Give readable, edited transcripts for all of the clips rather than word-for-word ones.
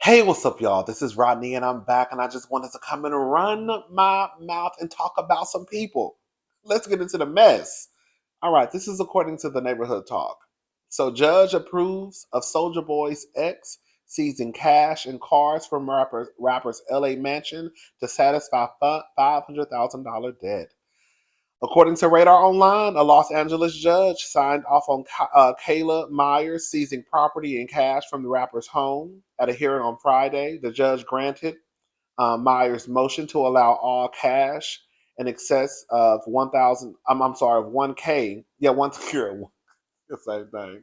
Hey, what's up, y'all? This is Rodney, and I'm back, and I just wanted to come and run my mouth and talk about some people. Let's get into the mess. All right, this is according to the neighborhood talk. So, judge approves of Soulja Boy's ex seizing cash and cars from rapper's LA mansion to satisfy $500,000 debt. According to Radar Online, a Los Angeles judge signed off on Kayla Myers seizing property and cash from the rapper's home. At a hearing on Friday, the judge granted Myers' motion to allow all cash in excess of 1,000. I'm sorry, of 1K. Yeah, one secure. The same thing.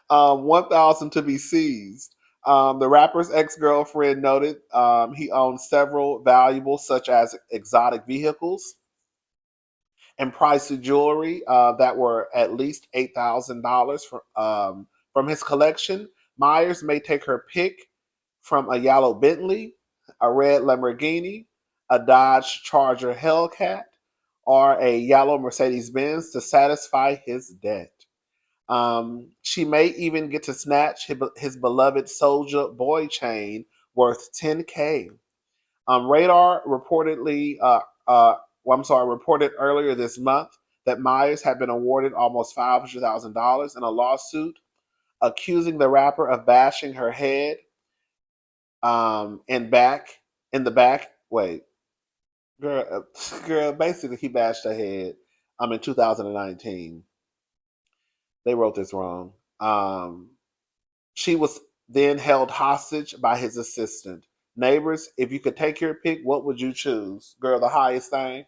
1,000 to be seized. The rapper's ex-girlfriend noted he owned several valuables, such as exotic vehicles and priced jewelry that were at least $8,000 from his collection. Myers may take her pick from a yellow Bentley, a red Lamborghini, a Dodge Charger Hellcat, or a yellow Mercedes Benz to satisfy his debt. She may even get to snatch his beloved Soulja Boy chain worth 10K. Radar reported earlier this month that Myers had been awarded almost $500,000 in a lawsuit accusing the rapper of bashing her head and back in the back. Wait, girl, basically he bashed her head. In 2019. They wrote this wrong. She was then held hostage by his assistant. Neighbors, if you could take your pick, what would you choose? Girl, the highest thing.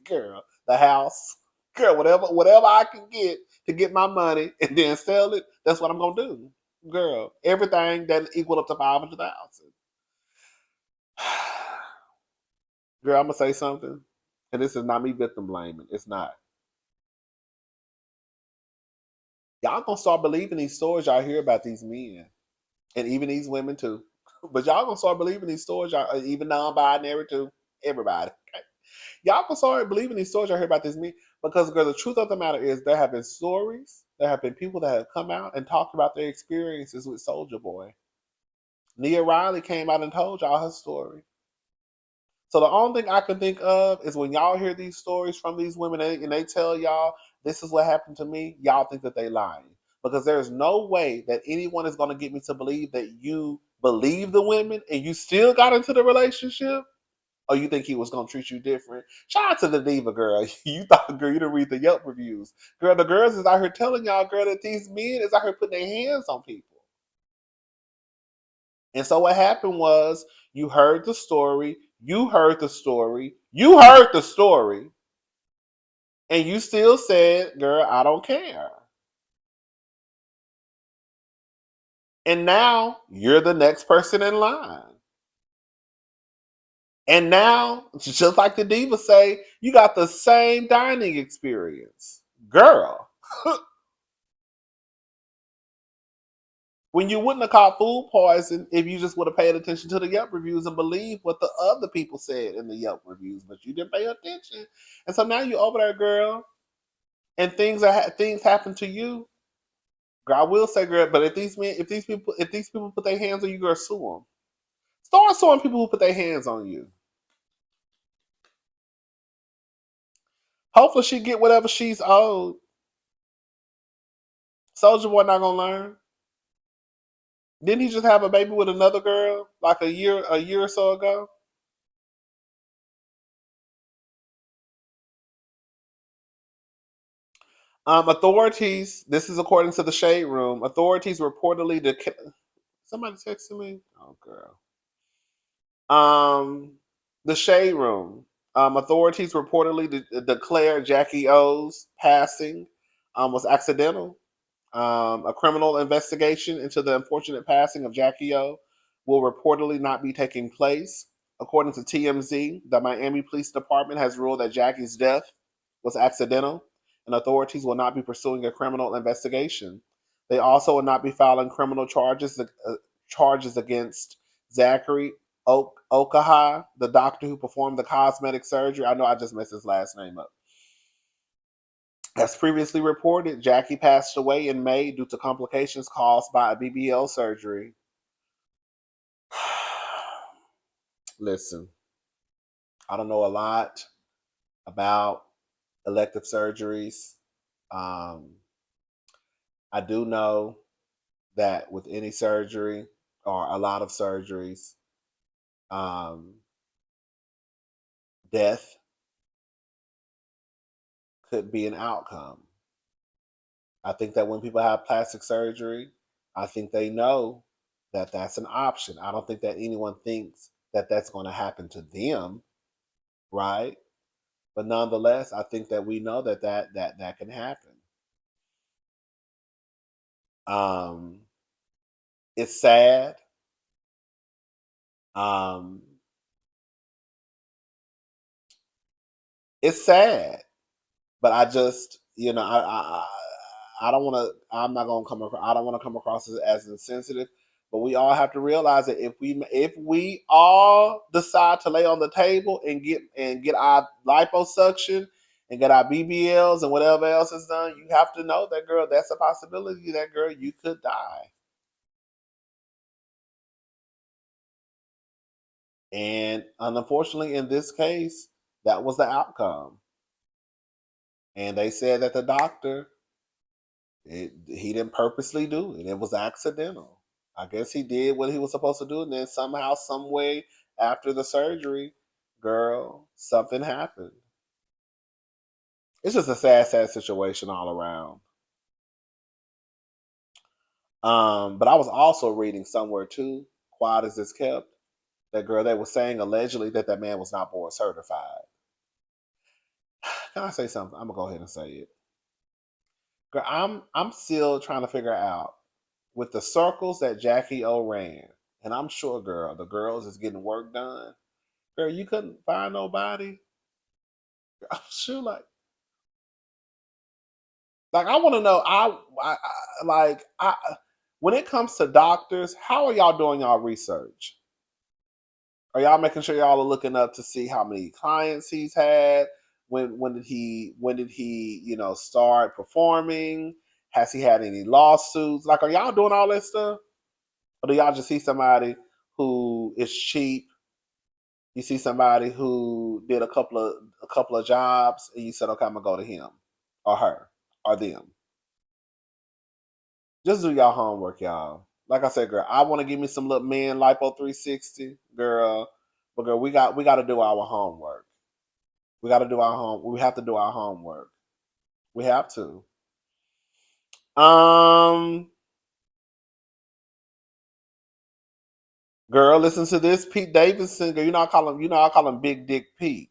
Girl, the house. Girl, whatever I can get to get my money and then sell it, that's what I'm gonna do. Girl, everything that equal up to 500,000. Girl, I'm gonna say something, and this is not me victim blaming. It's not. Y'all gonna start believing these stories y'all hear about these men, and even these women too. But y'all gonna start believing these stories, y'all, even non-binary too. Everybody, okay? Y'all gonna start believing these stories y'all hear about this me because, girl, the truth of the matter is there have been stories, there have been people that have come out and talked about their experiences with Soulja Boy. Nia Riley came out and told y'all her story. So the only thing I can think of is when y'all hear these stories from these women and they tell y'all this is what happened to me, y'all think that they lying. Because there's no way that anyone is going to get me to believe that you believe the women and you still got into the relationship, or you think he was going to treat you different. Shout out to the diva girl. You thought, girl, you didn't read the Yelp reviews. Girl, the girls is out here telling y'all, girl, that these men is out here putting their hands on people. And so what happened was you heard the story, you heard the story, you heard the story, and you still said, girl, I don't care. And now you're the next person in line. And now, just like the diva say, you got the same dining experience. Girl, when you wouldn't have caught food poison if you just would have paid attention to the Yelp reviews and believed what the other people said in the Yelp reviews, but you didn't pay attention. And so now you're over there, girl, and things happen to you. Girl, I will say, girl, but if these people put their hands on you, girl, sue them. Start suing people who put their hands on you. Hopefully, she get whatever she's owed. Soulja Boy not gonna learn. Didn't he just have a baby with another girl like a year or so ago? Authorities. This is according to the Shade Room. Authorities reportedly somebody texted me. Oh girl. The Shade Room. Authorities reportedly declared Jacky O's passing was accidental. A criminal investigation into the unfortunate passing of Jacky O will reportedly not be taking place. According to TMZ, the Miami Police Department has ruled that Jacky's death was accidental, and authorities will not be pursuing a criminal investigation. They also will not be filing criminal charges against Zachary Okhah, the doctor who performed the cosmetic surgery. I know I just messed his last name up. As previously reported, Jacky passed away in May due to complications caused by a BBL surgery. Listen, I don't know a lot about elective surgeries. Um, I do know that with any surgery or a lot of surgeries, um, death could be an outcome. I think that when people have plastic surgery, I think they know that that's an option. I don't think that anyone thinks that that's going to happen to them, right? But nonetheless, I think that we know that that can happen. Um, it's sad. Um, it's sad, but I just, I don't want to. I'm not going to come across. I don't want to come across as insensitive. But we all have to realize that if we all decide to lay on the table and get our liposuction and get our BBLs and whatever else is done, you have to know that, girl, that's a possibility. That, girl, you could die. And unfortunately, in this case, that was the outcome. And they said that the doctor, he didn't purposely do it. It was accidental. I guess he did what he was supposed to do, and then somehow, some way, after the surgery, girl, something happened. It's just a sad, sad situation all around. But I was also reading somewhere too, quiet as it's kept, that girl, they were saying allegedly that man was not board certified. Can I say something? I'm gonna go ahead and say it. Girl, I'm still trying to figure out with the circles that Jacky O ran, and I'm sure, girl, the girls is getting work done. Girl, you couldn't find nobody. I'm sure, like I want to know. When it comes to doctors, how are y'all doing y'all research? Are y'all making sure y'all are looking up to see how many clients he's had? When did he start performing? Has he had any lawsuits? Like, are y'all doing all that stuff? Or do y'all just see somebody who is cheap? You see somebody who did a couple of jobs, and you said, "Okay, I'm gonna go to him, or her, or them." Just do y'all homework, y'all. Like I said, girl, I want to give me some little men lipo 360, girl. But girl, we got to do our homework. We got to do our home. We have to do our homework. We have to. Um, Girl, listen to this. Pete Davidson, girl, I call him Big Dick Pete.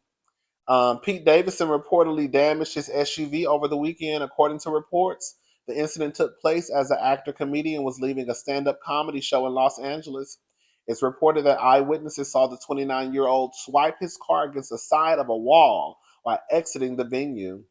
Pete Davidson reportedly damaged his SUV over the weekend, according to reports. The incident took place as the actor comedian was leaving a stand up comedy show in Los Angeles. It's reported that eyewitnesses saw the 29-year-old swipe his car against the side of a wall while exiting the venue,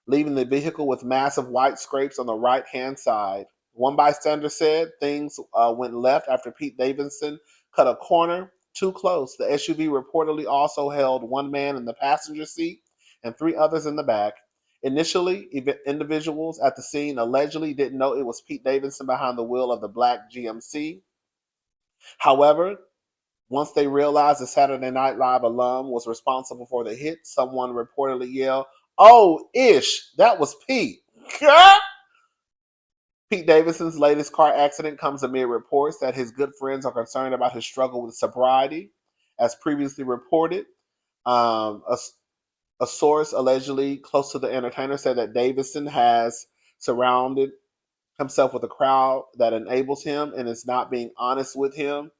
leaving the vehicle with massive white scrapes on the right hand side. One bystander said things went left after Pete Davidson cut a corner too close. The SUV reportedly also held one man in the passenger seat and three others in the back. Initially, individuals at the scene allegedly didn't know it was Pete Davidson behind the wheel of the black GMC. However, once they realized the Saturday Night Live alum was responsible for the hit, someone reportedly yelled, "Oh, ish, that was Pete." Pete Davidson's latest car accident comes amid reports that his good friends are concerned about his struggle with sobriety. As previously reported, um, a, a source allegedly close to the entertainer said that Davidson has surrounded himself with a crowd that enables him and is not being honest with him.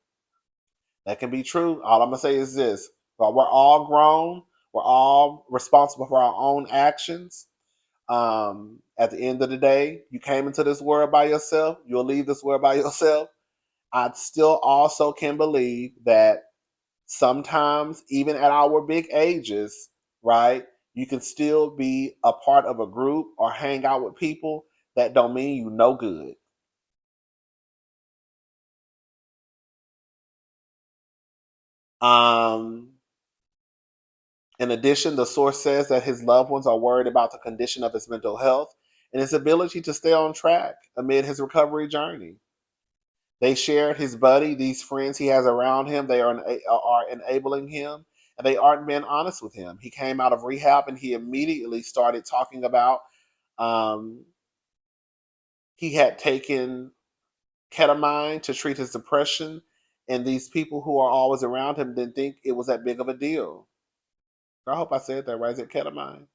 That can be true. All I'm going to say is this: while we're all grown, we're all responsible for our own actions. At the end of the day, you came into this world by yourself. You'll leave this world by yourself. I still also can believe that sometimes, even at our big ages, right, you can still be a part of a group or hang out with people that don't mean you no good. Um, in addition, the source says that his loved ones are worried about the condition of his mental health and his ability to stay on track amid his recovery journey. They shared his buddy, these friends he has around him. They are enabling him, and they aren't being honest with him. He came out of rehab, and he immediately started talking about um, he had taken ketamine to treat his depression, and these people who are always around him didn't think it was that big of a deal. I hope I said that right. Is it ketamine?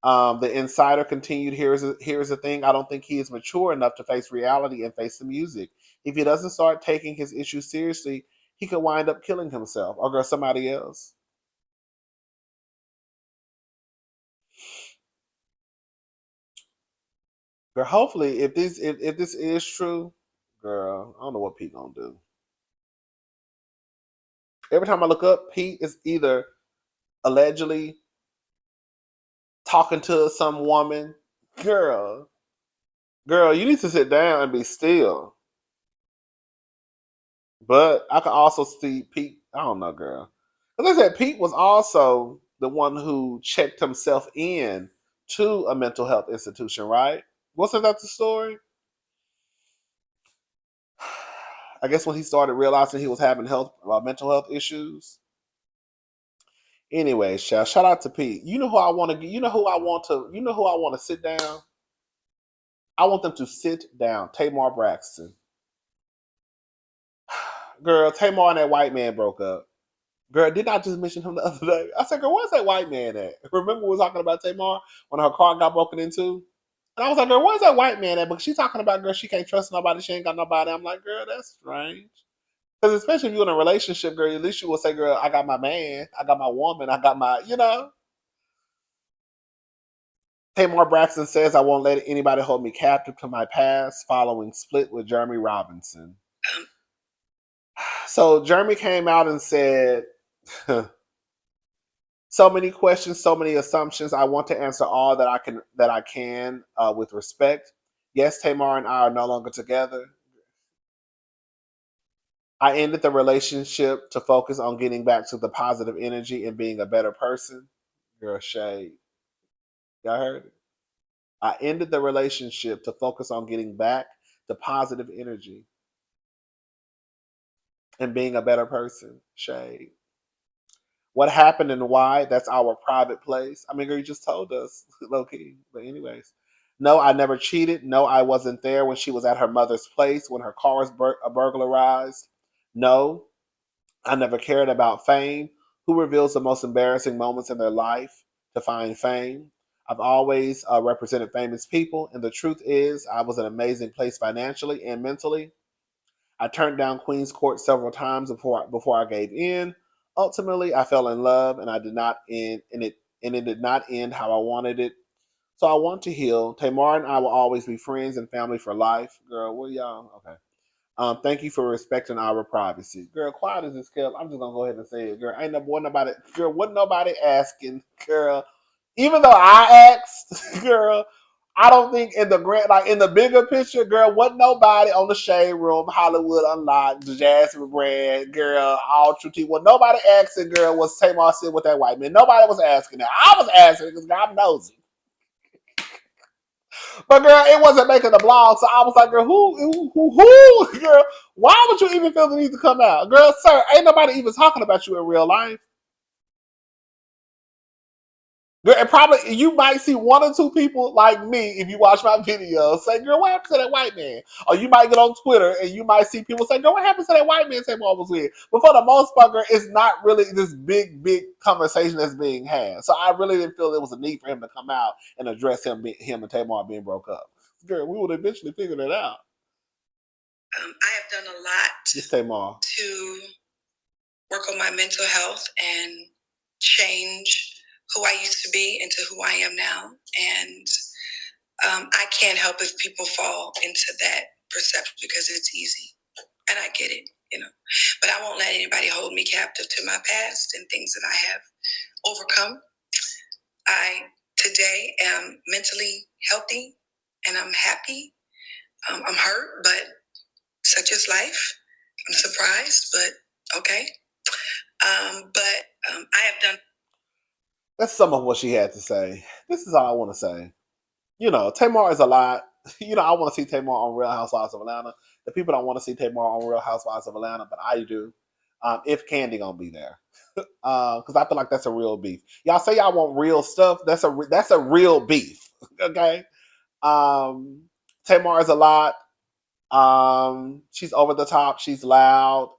The insider continued, here's the thing. I don't think he is mature enough to face reality and face the music. If he doesn't start taking his issues seriously, he could wind up killing himself or go somebody else. But hopefully, if this is true, girl, I don't know what Pete gonna do. Every time I look up, Pete is either allegedly talking to some woman. Girl, girl, you need to sit down and be still. But I could also see Pete. I don't know, girl. As I said, Pete was also the one who checked himself in to a mental health institution, right? Wasn't that the story? I guess when he started realizing he was having mental health issues. Anyway, shout out to Pete. You know who I want to. You know who I want to. You know who I want to sit down. I want them to sit down. Tamar Braxton. Girl, Tamar and that white man broke up. Girl, didn't I just mention him the other day? I said, girl, where's that white man at? Remember we were talking about Tamar when her car got broken into? And I was like, girl, where's that white man at? But she's talking about, girl, she can't trust nobody. She ain't got nobody. I'm like, girl, that's strange. Because especially if you're in a relationship, girl, at least you will say, girl, I got my man. I got my woman. I got my, you know. Tamar Braxton says, I won't let anybody hold me captive to my past following split with Jeremy Robinson. So Jeremy came out and said, so many questions, so many assumptions. I want to answer all that I can with respect. Yes, Tamar and I are no longer together. I ended the relationship to focus on getting back to the positive energy and being a better person. Girl, shade. Y'all heard it. I ended the relationship to focus on getting back to positive energy and being a better person. Shade. What happened and why, that's our private place. I mean, girl, you just told us, low key. But, anyways. No, I never cheated. No, I wasn't there when she was at her mother's place when her car was burglarized. No, I never cared about fame. Who reveals the most embarrassing moments in their life to find fame? I've always represented famous people, and the truth is, I was in an amazing place financially and mentally. I turned down Queen's Court several times before I gave in. Ultimately, I fell in love, and I did not end, and it did not end how I wanted it. So I want to heal. Tamar and I will always be friends and family for life. Girl, what y'all? Okay. Thank you for respecting our privacy. Girl, quiet as this kept. I'm just gonna go ahead and say it. Girl, ain't no what nobody girl, what nobody asking, girl. Even though I asked, girl, I don't think in the grand, like in the bigger picture, girl, wasn't nobody on the Shade Room, Hollywood Unlocked, the Jasmine brand, girl, all true tea. Well, nobody asking, girl, was Tamar sitting with that white man. Nobody was asking that. I was asking because I'm nosy. But girl, it wasn't making the blog, so I was like, girl, who, girl, why would you even feel the need to come out? Girl, sir, ain't nobody even talking about you in real life. Girl, and probably you might see one or two people like me if you watch my videos say, girl, what happened to that white man? Or you might get on Twitter and you might see people say, girl, what happened to that white man? Say, well, was weird. But for the most part, girl, it's not really this big conversation that's being had. So I really didn't feel there was a need for him to come out and address him and Tamar being broke up. Girl, we would eventually figure that out. I have done a lot to work on my mental health and change who I used to be into who I am now. And I can't help if people fall into that perception because it's easy. And I get it, you know. But I won't let anybody hold me captive to my past and things that I have overcome. I today am mentally healthy and I'm happy. I'm hurt, but such is life. I'm surprised, but okay. I have done. That's some of what she had to say. This is all I want to say. You know, Tamar is a lot. I want to see Tamar on Real Housewives of Atlanta. The people don't want to see Tamar on Real Housewives of Atlanta, but I do. If Candy gonna be there, because I feel like that's a real beef. Y'all say y'all want real stuff. That's a real beef. Okay. Tamar is a lot. She's over the top. She's loud.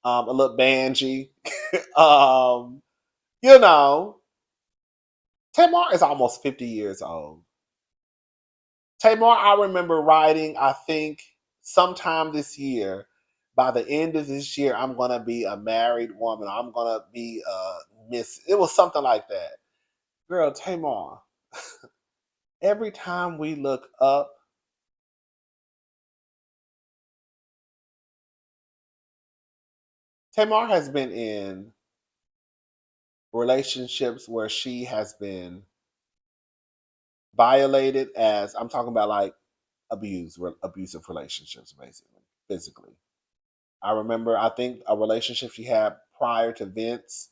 A little bangy. um, you know, Tamar is almost 50 years old. Tamar, I remember writing, I think sometime this year, by the end of this year, I'm going to be a married woman. I'm going to be miss. It was something like that. Girl, Tamar, every time we look up, Tamar has been in relationships where she has been violated, as I'm talking about, like abusive relationships, basically, physically. I remember, I think, a relationship she had prior to Vince.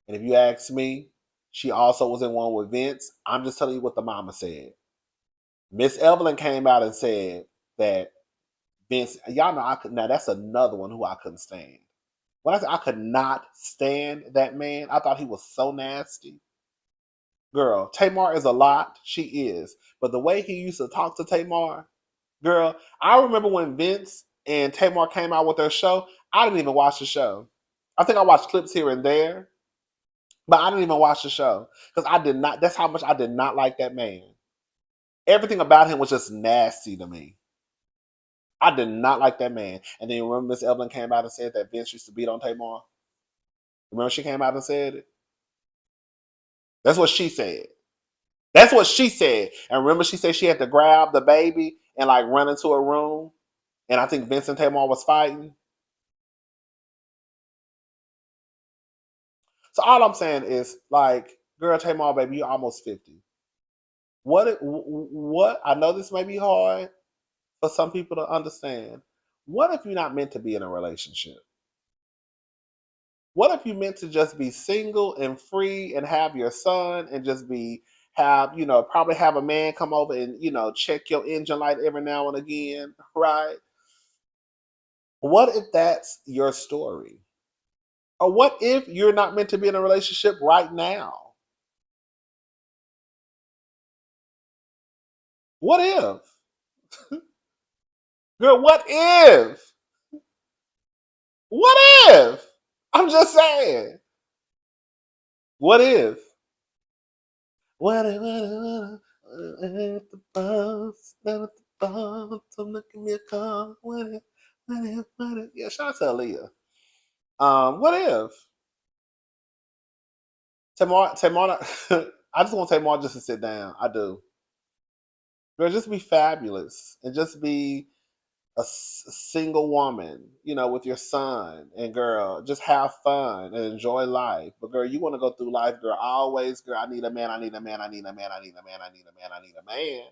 And if you ask me, she also was in one with Vince. I'm just telling you what the mama said. Miss Evelyn came out and said that Vince, y'all know I could, now that's another one who I couldn't stand. When I said I could not stand that man, I thought he was so nasty. Girl, Tamar is a lot. She is. But the way he used to talk to Tamar, girl, I remember when Vince and Tamar came out with their show, I didn't even watch the show. I think I watched clips here and there, but I didn't even watch the show because I did not. That's how much I did not like that man. Everything about him was just nasty to me. I did not like that man. And then remember Miss Evelyn came out and said that Vince used to beat on Tamar? Remember she came out and said it? That's what she said. That's what she said. And remember she said she had to grab the baby and like run into a room. And I think Vince and Tamar was fighting. So all I'm saying is like, girl, Tamar, baby, you're almost 50. What I know this may be hard for some people to understand. What if you're not meant to be in a relationship? What if you meant to just be single and free and have your son and just be have, probably have a man come over and, check your engine light every now and again, right? What if that's your story? Or what if you're not meant to be in a relationship right now? What if? Girl, what if? What if? I'm just saying. What if? What if the boss, what if the boss, I'm looking me a call. What if? Yeah, shout out to Aaliyah. What if? Tamar, I just want Tamar just to sit down. I do. Girl, just be fabulous and just be single woman, with your son, and girl, just have fun and enjoy life. But girl, you want to go through life, girl, always, girl, I need a man, I need a man, I need a man, I need a man, I need a man, I need a man.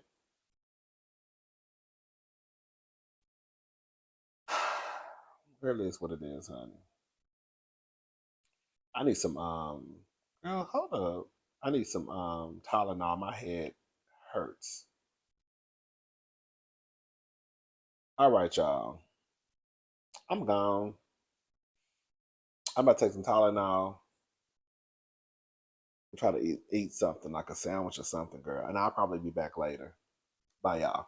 Girl, it is what it is, honey. I need some girl, hold up. I need some Tylenol. My head hurts. All right, y'all. I'm gone. I'm about to take some Tylenol and try to eat something like a sandwich or something, girl. And I'll probably be back later. Bye, y'all.